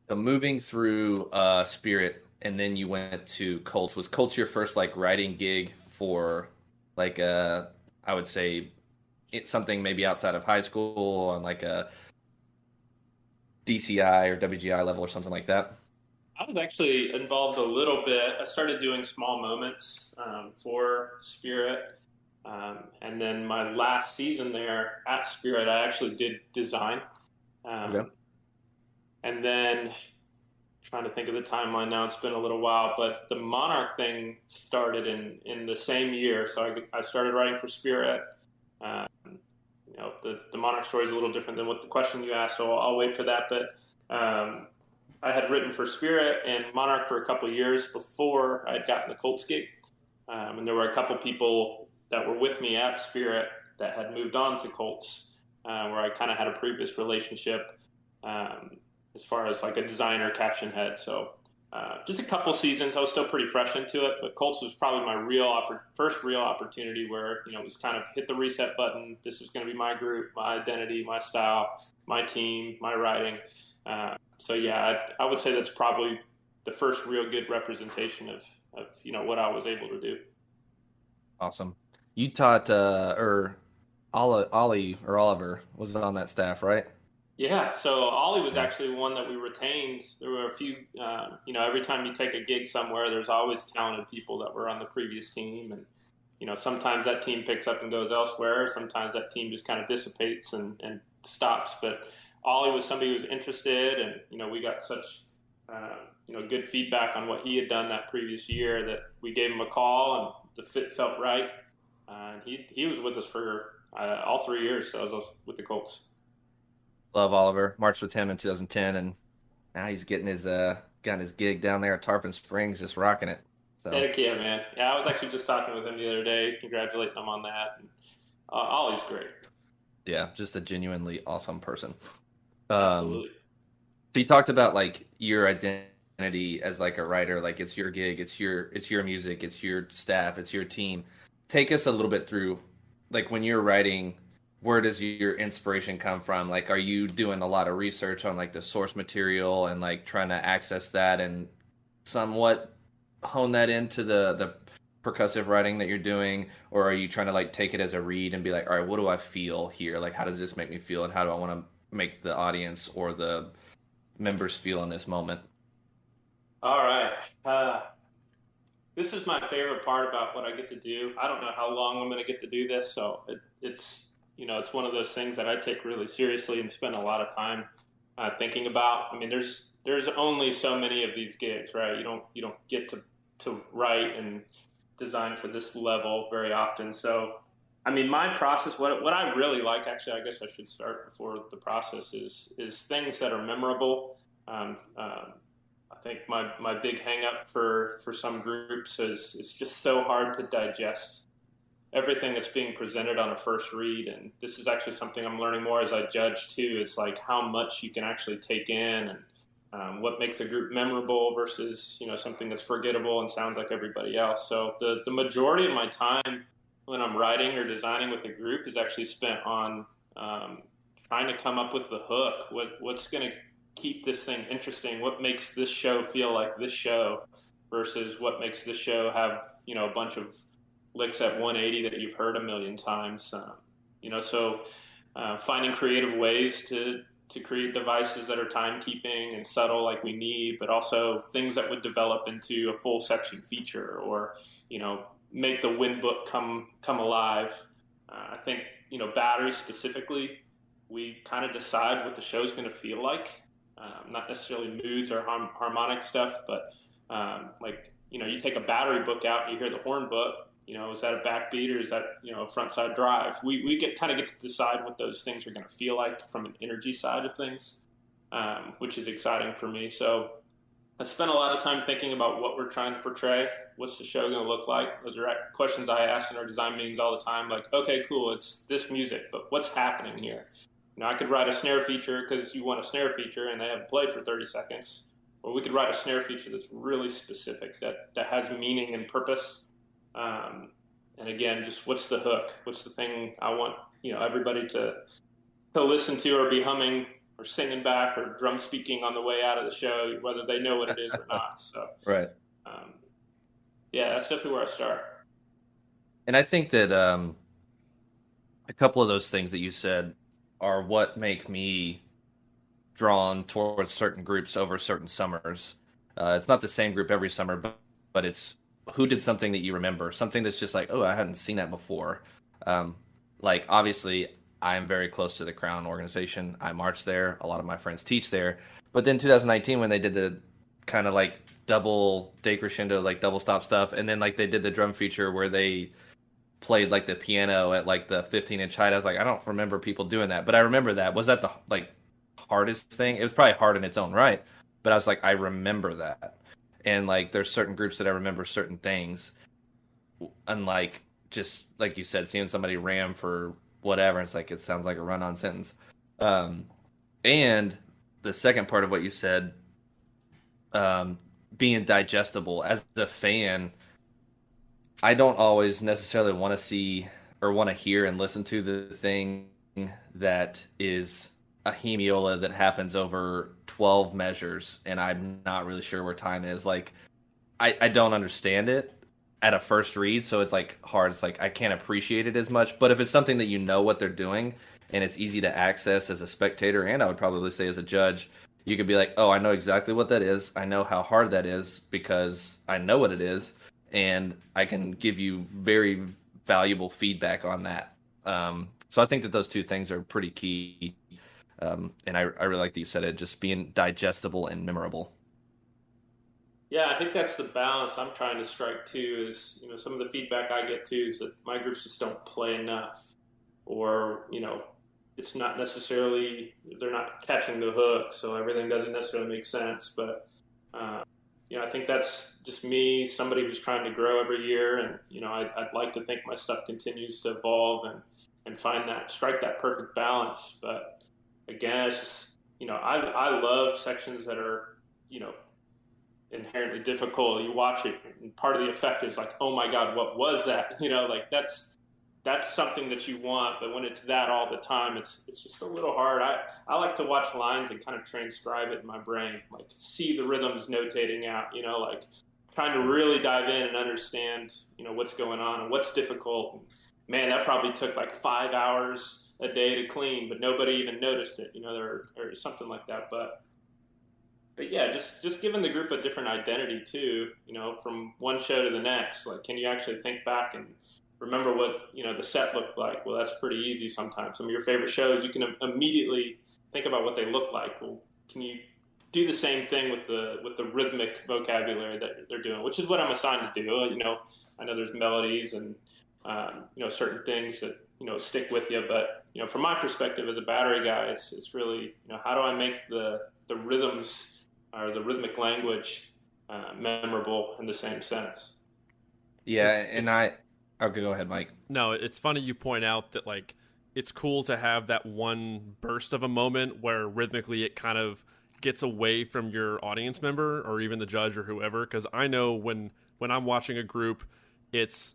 So moving through Spirit, and then you went to Colts. Was Colts your first like writing gig for like I would say it's something maybe outside of high school on like a DCI or WGI level or something like that? I was actually involved a little bit. I started doing small moments for Spirit. And then my last season there at Spirit, I actually did design. Okay. Um, and then trying to think of the timeline now, it's been a little while, but the Monarch thing started in the same year. So I started writing for Spirit. Um, the Monarch story is a little different than what the question you asked, so I'll wait for that. But I had written for Spirit and Monarch for a couple of years before I had gotten the Colts gig. And there were a couple people that were with me at Spirit that had moved on to Colts, where I kind of had a previous relationship as far as like a designer caption head. So just a couple seasons. I was still pretty fresh into it, but Colts was probably my first real opportunity where it was kind of hit the reset button. This is going to be my group, my identity, my style, my team, my writing. So yeah, I would say that's probably the first real good representation of what I was able to do. Awesome. You taught or Ollie or Oliver was on that staff, right? Yeah, so Ollie was Yeah. actually one that we retained. There were a few, every time you take a gig somewhere, there's always talented people that were on the previous team, and sometimes that team picks up and goes elsewhere. Sometimes that team just kind of dissipates and stops. But Ollie was somebody who was interested, and we got such good feedback on what he had done that previous year that we gave him a call, and the fit felt right. And he was with us for all 3 years. So I was with the Colts. Love Oliver. Marched with him in 2010, and now he's getting his gotten his gig down there at Tarpon Springs, just rocking it. So Heck yeah, man. Yeah, I was actually just talking with him the other day, congratulating him on that. And, Ollie's great. yeah, just a genuinely awesome person. Um, Absolutely. so you talked about like your identity as like a writer, like it's your gig, it's your music, it's your staff, it's your team. Take us a little bit through like when you're writing, where does your inspiration come from? Like are you doing a lot of research on like the source material and like trying to access that and somewhat hone that into the percussive writing that you're doing, or are you trying to like take it as a read and be like, all right, what do I feel here? Like how does this make me feel and how do I want to make the audience or the members feel in this moment? All right. Uh, this is my favorite part about what I get to do. I don't know how long I'm going to get to do this, so it's one of those things that I take really seriously and spend a lot of time thinking about. I mean, there's only so many of these gigs, right? You don't get to write and design for this level very often. So, I mean, my process, what I really like, actually, I guess I should start before the process is things that are memorable. I think my big hang up for some groups is it's just so hard to digest everything that's being presented on a first read. And this is actually something I'm learning more as I judge too, is like how much you can actually take in and what makes a group memorable versus something that's forgettable and sounds like everybody else. So the majority of my time when I'm writing or designing with a group is actually spent on um, trying to come up with the hook. What's going to keep this thing interesting? What makes this show feel like this show versus what makes this show have a bunch of licks at 180 that you've heard a million times. So finding creative ways to create devices that are timekeeping and subtle like we need, but also things that would develop into a full section feature or make the win book come alive. I think batteries specifically, we kind of decide what the show's going to feel like, not necessarily moods or harmonic stuff, but like you take a battery book out and you hear the horn book. Is that a backbeat or is that a front side drive? We get to decide what those things are going to feel like from an energy side of things, which is exciting for me. So I spent a lot of time thinking about what we're trying to portray. What's the show going to look like? Those are questions I ask in our design meetings all the time. Like, okay, cool, it's this music, but what's happening here? I could write a snare feature because you want a snare feature and they haven't played for 30 seconds. Or we could write a snare feature that's really specific, that has meaning and purpose. And again, just what's the hook? What's the thing I want everybody to listen to or be humming or or singing back or drum speaking on the way out of the show, whether they know what it is or not. So, Right. um, yeah, that's definitely where I start. And I think that a couple of those things that you said are what make me drawn towards certain groups over certain summers. It's not the same group every summer, but it's who did something that you remember, something that's just like, oh, I hadn't seen that before. Um, like obviously, I'm very close to the Crown organization. I march there. A lot of my friends teach there. But then 2019, when they did the kind of like double decrescendo, like double stop stuff, and then like they did the drum feature where they played like the piano at like the 15-inch height. I was like, I don't remember people doing that, but I remember that. Was that the like hardest thing? It was probably hard in its own right, but I was like, I remember that. And like, there's certain groups that I remember certain things, unlike just like you said, seeing somebody ram for whatever. It's like it sounds like a run-on sentence. Um, and the second part of what you said, um, being digestible as a fan, I don't always necessarily want to see or want to hear and listen to the thing that is a hemiola that happens over 12 measures and I'm not really sure where time is. Like, I don't understand it at a first read, so it's like hard. It's like I can't appreciate it as much. But if it's something that you know what they're doing and it's easy to access as a spectator, and I would probably say as a judge, you could be like, oh, I know exactly what that is. I know how hard that is because I know what it is, and I can give you very valuable feedback on that. So I think that those two things are pretty key. And I really like that you said it, just being digestible and memorable. Yeah, I think that's the balance I'm trying to strike too. Is some of the feedback I get too is that my groups just don't play enough, or it's not necessarily they're not catching the hook, so everything doesn't necessarily make sense. But uh, I think that's just me, somebody who's trying to grow every year, and I'd like to think my stuff continues to evolve and find that strike that perfect balance. But again, it's just I love sections that are you know inherently difficult. You watch it, and part of the effect is like, oh my god, what was that? Like that's something that you want, but when it's that all the time, it's just a little hard. I like to watch lines and kind of transcribe it in my brain, like see the rhythms notating out, like trying to really dive in and understand, what's going on and what's difficult. Man, that probably took like 5 hours a day to clean, but nobody even noticed it, or something like that. But yeah, just giving the group a different identity too, from one show to the next. Like, can you actually think back and remember what the set looked like? Well, that's pretty easy sometimes. Some of your favorite shows, you can immediately think about what they look like. Well, can you do the same thing with the rhythmic vocabulary that they're doing, which is what I'm assigned to do. I know there's melodies and certain things that stick with you, but from my perspective as a battery guy, it's really how do I make the rhythms or the rhythmic language memorable in the same sense. Yeah, and I. Okay, go ahead, Mike. No, it's funny you point out that like it's cool to have that one burst of a moment where rhythmically it kind of gets away from your audience member or even the judge or whoever. Because I know when I'm watching a group, it's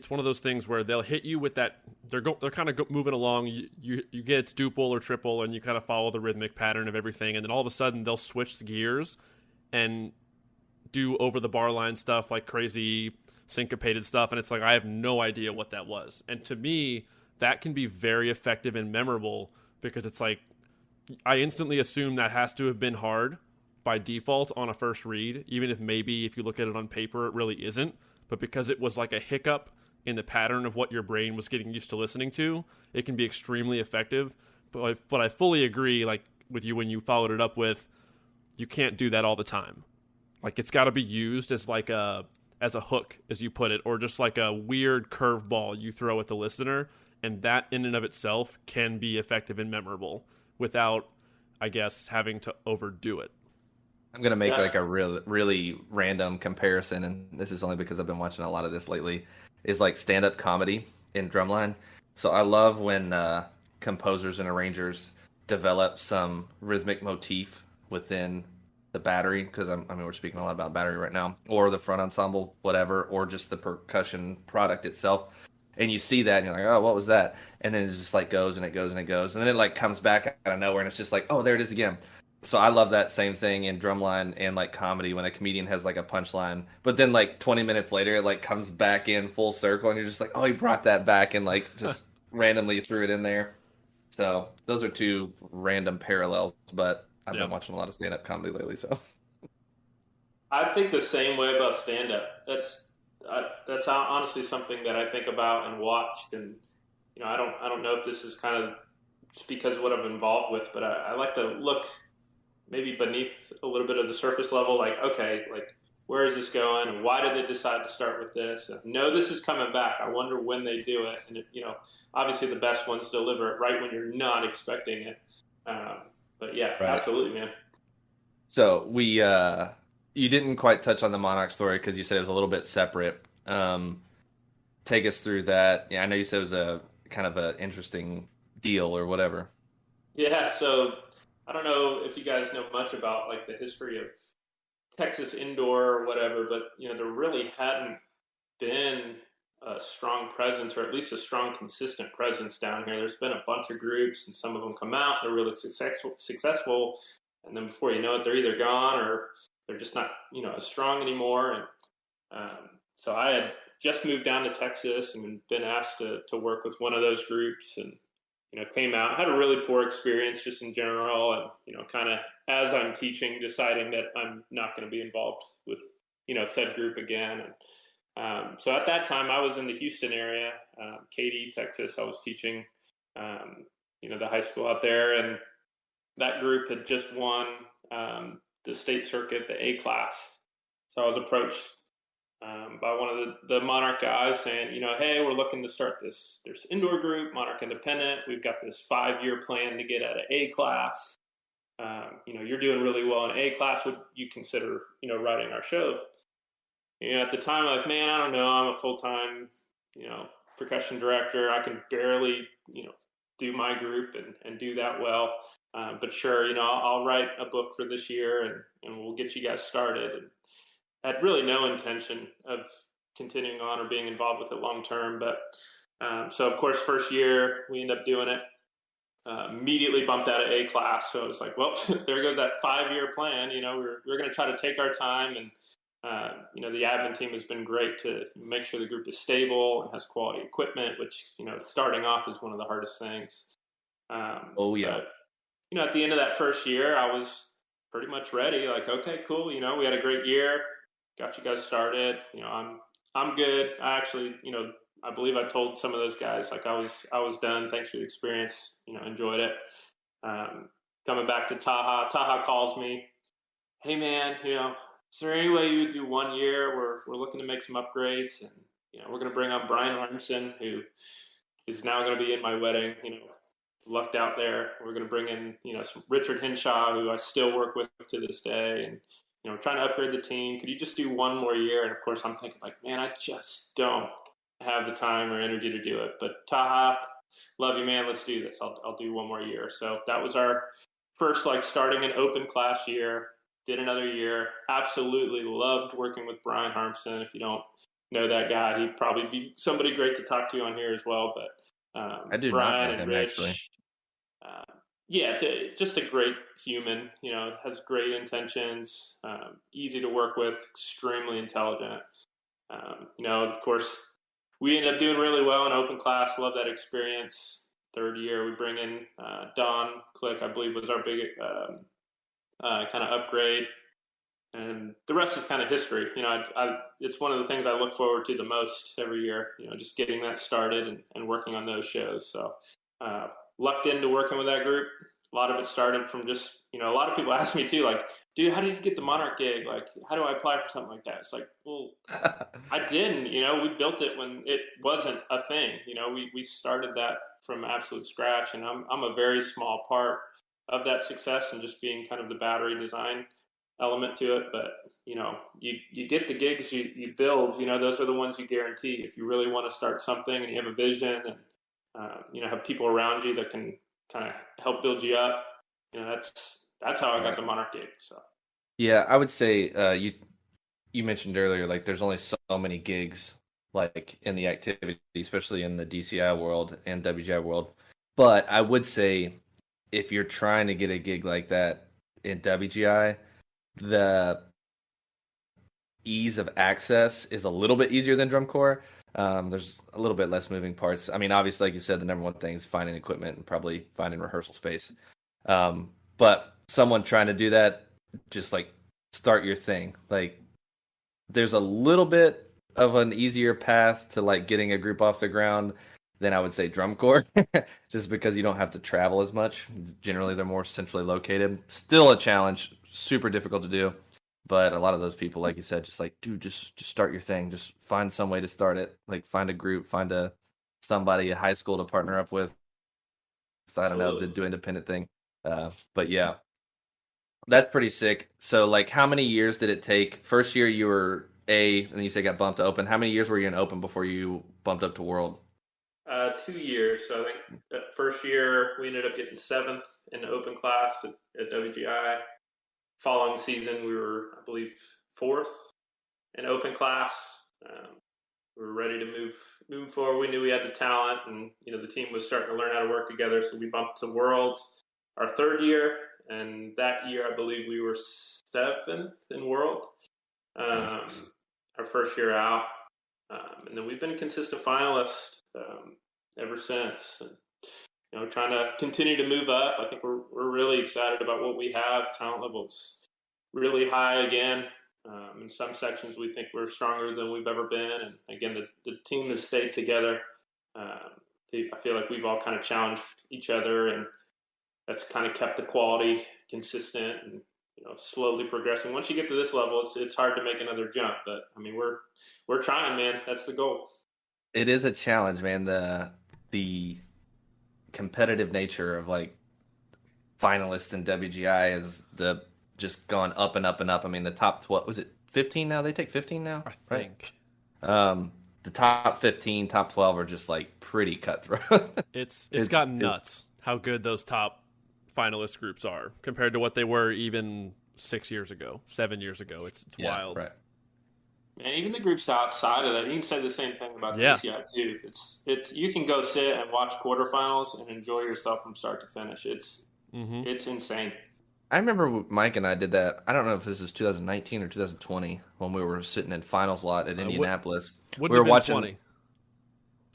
one of those things where they'll hit you with that. They're kind of moving along. You get it's duple or triple, and you kind of follow the rhythmic pattern of everything, and then all of a sudden they'll switch the gears and do over the bar line stuff like crazy syncopated stuff, and it's like I have no idea what that was. And to me, that can be very effective and memorable because it's like I instantly assume that has to have been hard by default on a first read, even if maybe if you look at it on paper it really isn't. But because it was like a hiccup in the pattern of what your brain was getting used to listening to, it can be extremely effective. But I fully agree, like with you when you followed it up with, you can't do that all the time. Like it's got to be used as like as a hook, as you put it, or just like a weird curveball you throw at the listener, and that in and of itself can be effective and memorable without, I guess, having to overdo it. I'm gonna make like a really random comparison, and this is only because I've been watching a lot of this lately. Is like stand-up comedy in drumline. So I love when composers and arrangers develop some rhythmic motif within the battery, because we're speaking a lot about battery right now, or the front ensemble, whatever, or just the percussion product itself. and you see that and you're like, oh, what was that? And then it just like goes and it goes and it goes, and then it like comes back out of nowhere, and it's just like, oh, there it is again. So I love that same thing in drumline and like comedy when a comedian has like a punchline, but then like 20 minutes later it like comes back in full circle, and you're just like, oh, he brought that back and like just randomly threw it in there. So those are two random parallels, but I've been Yep. watching a lot of stand-up comedy lately, so I think the same way about stand up. That's honestly something that I think about and watched, and I don't know if this is kind of just because of what I'm involved with, but I like to look maybe beneath a little bit of the surface level. Like, okay, like where is this going, and why did they decide to start with this? And no, this is coming back. I wonder when they do it, and obviously the best ones deliver it right when you're not expecting it. Um, but yeah, right. absolutely, man. So we you didn't quite touch on the Monarch story because you said it was a little bit separate. Take us through that. Yeah, I know you said it was a kind of an interesting deal or whatever. Yeah, so I don't know if you guys know much about like the history of Texas indoor or whatever, but there really hadn't been a strong presence, or at least a strong, consistent presence down here. There's been a bunch of groups, and some of them come out, they're really successful, and then before you know it, they're either gone or they're just not, as strong anymore. And so I had just moved down to Texas and been asked to work with one of those groups, and came out, had a really poor experience just in general, and kind of as I'm teaching, deciding that I'm not going to be involved with said group again. And so at that time, I was in the Houston area, Katy, Texas. I was teaching, the high school out there, and that group had just won the state circuit, the A class. So I was approached by one of the Monarch guys saying, hey, we're looking to start this indoor group, Monarch Independent. We've got this 5-year plan to get at an A class. You're doing really well in A class. Would you consider, writing our show? At the time, I'm like, man, I don't know. I'm a full-time, percussion director. I can barely, do my group and do that well. But sure, I'll write a book for this year, and we'll get you guys started. And had really no intention of continuing on or being involved with it long term. But so, of course, first year we end up doing it. Immediately bumped out of A class. So it was like, well, there goes that 5-year plan. We're going to try to take our time. And, the admin team has been great to make sure the group is stable and has quality equipment, which, starting off is one of the hardest things. Oh yeah. But, at the end of that first year, I was pretty much ready. Like, okay, cool. We had a great year. Got you guys started. I'm good. I actually, I believe I told some of those guys like I was done. Thanks for the experience. Enjoyed it. Coming back to Taha. Taha calls me. Hey man, is there any way you would do 1 year? We're looking to make some upgrades, and we're going to bring on Brian Armson, who is now going to be in my wedding. Lucked out there. We're going to bring in some Richard Henshaw, who I still work with to this day, and trying to upgrade the team. Could you just do 1 more year? And of course, I'm thinking like, man, I just don't have the time or energy to do it. But Taha, love you, man. Let's do this. I'll do 1 more year. So that was our first like starting an open class year. Did another year. Absolutely loved working with Brian Harmson. If you don't know that guy, he'd probably be somebody great to talk to on here as well. But I do not Brian know and him Rich, actually. yeah, just a great human. Has great intentions, easy to work with, extremely intelligent. Of course, we ended up doing really well in open class. Love that experience. Third year, we bring in Don Click, I believe, was our big kind of upgrade, and the rest is kind of history. It's one of the things I look forward to the most every year. Just getting that started and working on those shows. So. Lucked into working with that group. A lot of it started from just, a lot of people ask me too, like, dude, how did you get the Monarch gig? Like, how do I apply for something like that? It's like, well, I didn't, we built it when it wasn't a thing. We started that from absolute scratch, and I'm a very small part of that success and just being kind of the battery design element to it. But, you get the gigs you build, those are the ones you guarantee. If you really want to start something and you have a vision and have people around you that can kind of help build you up. That's how I got the Monarch gig. So Yeah, I would say you mentioned earlier like there's only so many gigs like in the activity, especially in the DCI world and WGI world. But I would say if you're trying to get a gig like that in WGI, the ease of access is a little bit easier than drum corps. There's a little bit less moving parts. I mean, obviously, like you said, the number one thing is finding equipment and probably finding rehearsal space. But someone trying to do that, just like start your thing. Like, there's a little bit of an easier path to like getting a group off the ground than I would say drum corps, just because you don't have to travel as much. Generally, they're more centrally located. Still a challenge, super difficult to do. But a lot of those people, like you said, just like, dude, just start your thing. Just find some way to start it. Like find a group, find somebody at high school to partner up with. I don't know, to do independent thing. But yeah, that's pretty sick. So like, how many years did it take? First year you were A, and you say got bumped to open. How many years were you in open before you bumped up to world? 2 years. So I think that first year we ended up getting seventh in the open class at WGI. Following season, we were, I believe, fourth in open class. We were ready to move forward. We knew we had the talent, and the team was starting to learn how to work together. So we bumped to World our third year, and that year I believe we were seventh in World. Our first year out, and then we've been a consistent finalist ever since. And, trying to continue to move up. I think we're really excited about what we have. Talent level's really high again. In some sections, we think we're stronger than we've ever been. And again, the team has stayed together. I feel like we've all kind of challenged each other, and that's kind of kept the quality consistent and slowly progressing. Once you get to this level, it's hard to make another jump. But I mean, we're trying, man. That's the goal. It is a challenge, man. The competitive nature of like finalists in WGI is just gone up and up and up. I mean, the top 12, was it 15 now? They take 15 now, I think. Right? The top 15, top 12 are just like pretty cutthroat. It's gotten nuts how good those top finalist groups are compared to what they were even 6 years ago, 7 years ago. It's wild. Right. And even the groups outside of that, you can say the same thing about DCI too. It's you can go sit and watch quarterfinals and enjoy yourself from start to finish. It's insane. I remember Mike and I did that. I don't know if this is 2019 or 2020 when we were sitting in finals lot at Indianapolis. We were watching 20.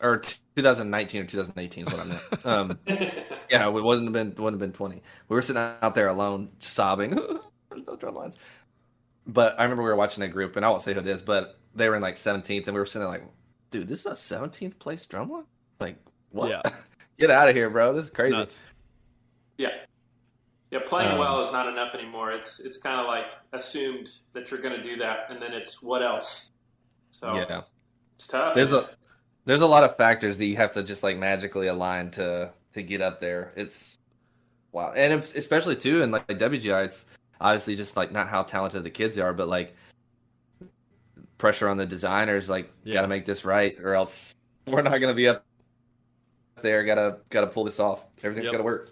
Or 2019 or 2018 is what I meant. Yeah, it wouldn't have been 20. We were sitting out there alone, sobbing. There's no drum lines. But I remember we were watching a group, and I won't say who it is, but they were in like 17th, and we were sitting there like, dude, this is a 17th place drum line? Like, what? Yeah. Get out of here, bro. This is crazy. It's nuts. Yeah. Yeah, playing well is not enough anymore. It's kind of like assumed that you're going to do that, and then it's what else? So yeah, it's tough. There's a lot of factors that you have to just like magically align to get up there. It's wow, and especially too in like WGI, it's obviously just like not how talented the kids are, but like pressure on the designers. Like, got to make this right, or else we're not going to be up there. Got to pull this off. Everything's got to work.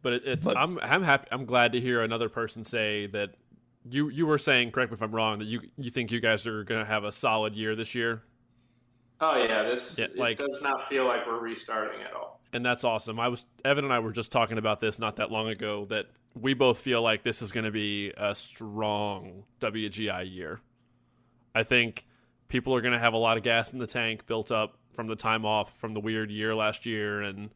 But I'm happy. I'm glad to hear another person say that. You were saying, correct me if I'm wrong, that you think you guys are going to have a solid year this year. Oh yeah, it does not feel like we're restarting at all. And that's awesome. Evan and I were just talking about this not that long ago, that we both feel like this is going to be a strong WGI year. I think people are going to have a lot of gas in the tank built up from the time off from the weird year last year, and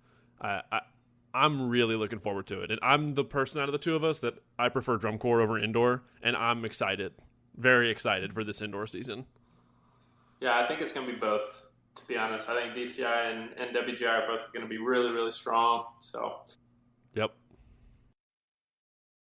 I'm really looking forward to it. And I'm the person out of the two of us that I prefer drum corps over indoor, and I'm excited, very excited for this indoor season. Yeah, I think it's going to be both, to be honest. I think DCI and WGI are both going to be really, really strong. So, yep.